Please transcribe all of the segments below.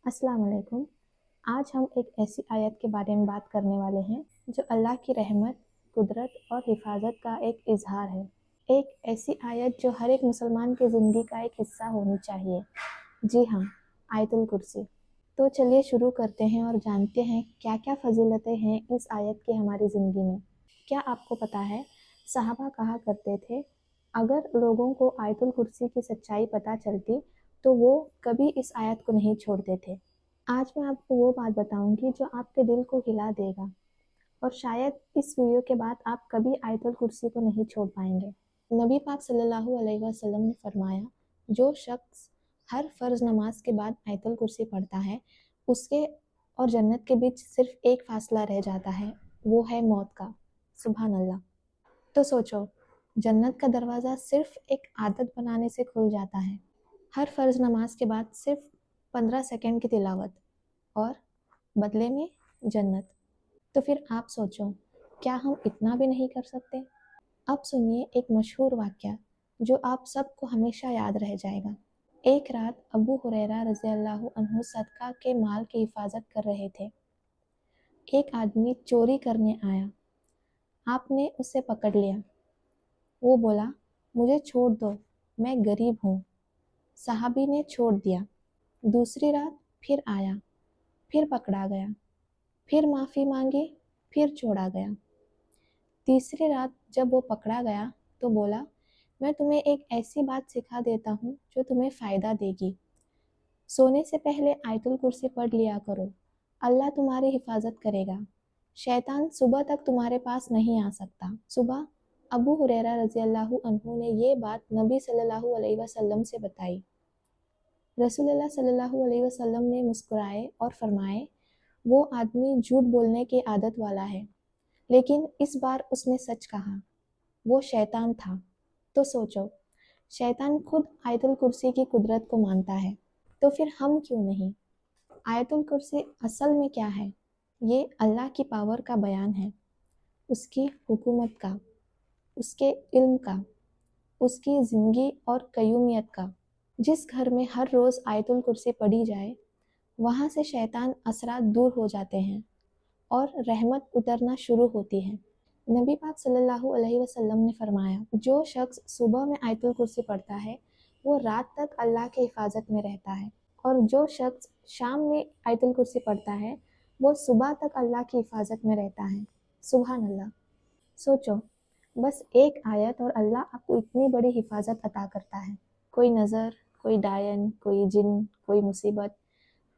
अस्सलाम वालेकुम। आज हम एक ऐसी आयत के बारे में बात करने वाले हैं जो अल्लाह की रहमत, कुदरत और हिफाजत का एक इजहार है। एक ऐसी आयत जो हर एक मुसलमान की ज़िंदगी का एक हिस्सा होनी चाहिए। जी हाँ, आयतुल कुर्सी। तो चलिए शुरू करते हैं और जानते हैं क्या क्या फजीलतें हैं इस आयत की हमारी ज़िंदगी में। क्या आपको पता है, सहाबा कहा करते थे, अगर लोगों को आयतुल कुर्सी की सच्चाई पता चलती तो वो कभी इस आयत को नहीं छोड़ते थे। आज मैं आपको वो बात बताऊंगी जो आपके दिल को हिला देगा और शायद इस वीडियो के बाद आप कभी आयतुल कुर्सी को नहीं छोड़ पाएंगे। नबी पाक सल्लल्लाहु अलैहि वसल्लम ने फरमाया, जो शख्स हर फ़र्ज़ नमाज के बाद आयतुल कुर्सी पढ़ता है, उसके और जन्नत के बीच सिर्फ एक फ़ासला रह जाता है, वो है मौत का। सुभान अल्लाह। तो सोचो, जन्नत का दरवाज़ा सिर्फ एक आदत बनाने से खुल जाता है। हर फ़र्ज़ नमाज के बाद सिर्फ 15 सेकंड की तिलावत और बदले में जन्नत। तो फिर आप सोचो, क्या हम इतना भी नहीं कर सकते? अब सुनिए एक मशहूर वाक़या जो आप सबको हमेशा याद रह जाएगा। एक रात अबू हुरैरा रज़ियल्लाहु अन्हु सदका के माल की हिफाजत कर रहे थे। एक आदमी चोरी करने आया। आपने उसे पकड़ लिया। वो बोला, मुझे छोड़ दो, मैं गरीब हूँ। सहाबी ने छोड़ दिया। दूसरी रात फिर आया, फिर पकड़ा गया, फिर माफ़ी मांगी, फिर छोड़ा गया। तीसरी रात जब वो पकड़ा गया तो बोला, मैं तुम्हें एक ऐसी बात सिखा देता हूँ जो तुम्हें फ़ायदा देगी। सोने से पहले आयतुल कुर्सी पढ़ लिया करो, अल्लाह तुम्हारी हिफाजत करेगा। शैतान सुबह तक तुम्हारे पास नहीं आ सकता। सुबह अबू हुरैरा रज़ियल्लाहु अन्हु ने ये बात नबी सल्लल्लाहु अलैहि वसल्लम से बताई। रसूलुल्लाह सल्लल्लाहु अलैहि वसल्लम ने मुस्कुराए और फरमाए, वो आदमी झूठ बोलने की आदत वाला है, लेकिन इस बार उसने सच कहा। वो शैतान था। तो सोचो, शैतान खुद आयतुल कुर्सी की कुदरत को मानता है, तो फिर हम क्यों नहीं? आयतुल कुर्सी असल में क्या है? ये अल्लाह की पावर का बयान है, उसकी हुकूमत का, उसके इल्म का, उसकी ज़िंदगी और कयूमियत का। जिस घर में हर रोज़ आयतुल कुर्सी पढ़ी जाए, वहाँ से शैतान असरात दूर हो जाते हैं और रहमत उतरना शुरू होती है। नबी पाक सल्लल्लाहु अलैहि वसल्लम ने फरमाया, जो शख्स सुबह में आयतुल कुर्सी पढ़ता है, वो रात तक अल्लाह की हिफाजत में रहता है, और जो शख्स शाम में आयतुल कुर्सी पढ़ता है, वो सुबह तक अल्लाह की हिफाजत में रहता है। सुभान अल्लाह। सोचो, बस एक आयत और अल्लाह आपको इतनी बड़ी हिफाजत अता करता है। कोई नज़र, कोई डायन, कोई जिन, कोई मुसीबत,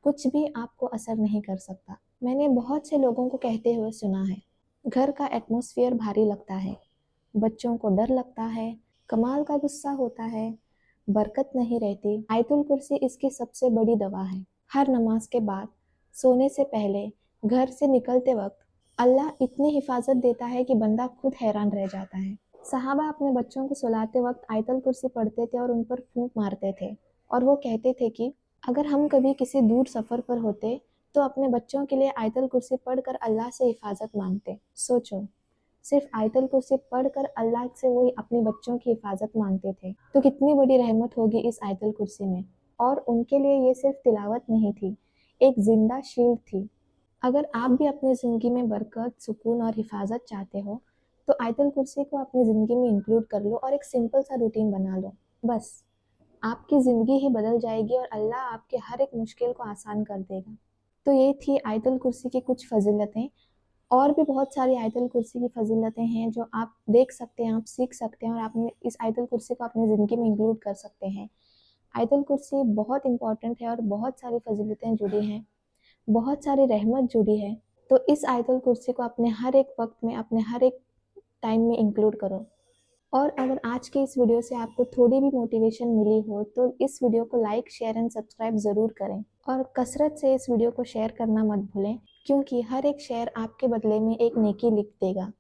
कुछ भी आपको असर नहीं कर सकता। मैंने बहुत से लोगों को कहते हुए सुना है, घर का एटमॉस्फेयर भारी लगता है, बच्चों को डर लगता है, कमाल का गुस्सा होता है, बरकत नहीं रहती। आयतुल कुर्सी इसकी सबसे बड़ी दवा है। हर नमाज के बाद, सोने से पहले, घर से निकलते वक्त अल्लाह इतनी हिफाजत देता है कि बंदा खुद हैरान रह जाता है। सहाबा अपने बच्चों को सुलाते वक्त आयतुल कुर्सी पढ़ते थे और उन पर फूंक मारते थे, और वो कहते थे कि अगर हम कभी किसी दूर सफ़र पर होते तो अपने बच्चों के लिए आयतुल कुर्सी पढ़कर अल्लाह से हिफाजत मांगते। सोचो, सिर्फ आयतुल कुर्सी पढ़कर अल्लाह से वो अपने बच्चों की हिफाजत मांगते थे, तो कितनी बड़ी रहमत होगी इस आयतुल कुर्सी में। और उनके लिए ये सिर्फ तिलावत नहीं थी, एक जिंदा शील्ड थी। अगर आप भी अपनी ज़िंदगी में बरकत, सुकून और हिफाजत चाहते हो, तो आयतुल कुर्सी को अपनी ज़िंदगी में इंक्लूड कर लो और एक सिंपल सा रूटीन बना लो। बस आपकी ज़िंदगी ही बदल जाएगी और अल्लाह आपके हर एक मुश्किल को आसान कर देगा। तो ये थी आयतुल कुर्सी की कुछ फजीलतें। और भी बहुत सारी आयतुल कुर्सी की फजीलतें हैं जो आप देख सकते हैं, आप सीख सकते हैं, और आप इस आयतुल कुर्सी को अपनी ज़िंदगी में इंक्लूड कर सकते हैं। आयतुल कुर्सी बहुत इंपॉर्टेंट है और बहुत सारी फजीलतें जुड़ी हैं, बहुत सारी रहमत जुड़ी है। तो इस आयतुल कुर्सी को अपने हर एक वक्त में, अपने हर एक टाइम में इंक्लूड करो। और अगर आज के इस वीडियो से आपको थोड़ी भी मोटिवेशन मिली हो तो इस वीडियो को लाइक, शेयर एंड सब्सक्राइब ज़रूर करें, और कसरत से इस वीडियो को शेयर करना मत भूलें, क्योंकि हर एक शेयर आपके बदले में एक नेकी लिख देगा,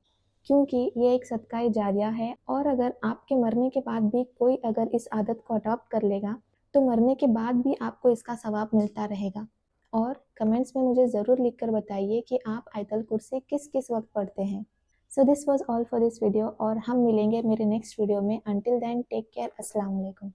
क्योंकि ये एक सदका जारिया है। और अगर आपके मरने के बाद भी कोई अगर इस आदत को अडॉप्ट कर लेगा तो मरने के बाद भी आपको इसका सवाब मिलता रहेगा। और कमेंट्स में मुझे ज़रूर लिख कर बताइए कि आप आयतुल कुर्सी किस किस वक्त पढ़ते हैं। So this was all for this video, और हम मिलेंगे मेरे नेक्स्ट वीडियो में। Until then take care. अस्सलाम वालेकुम।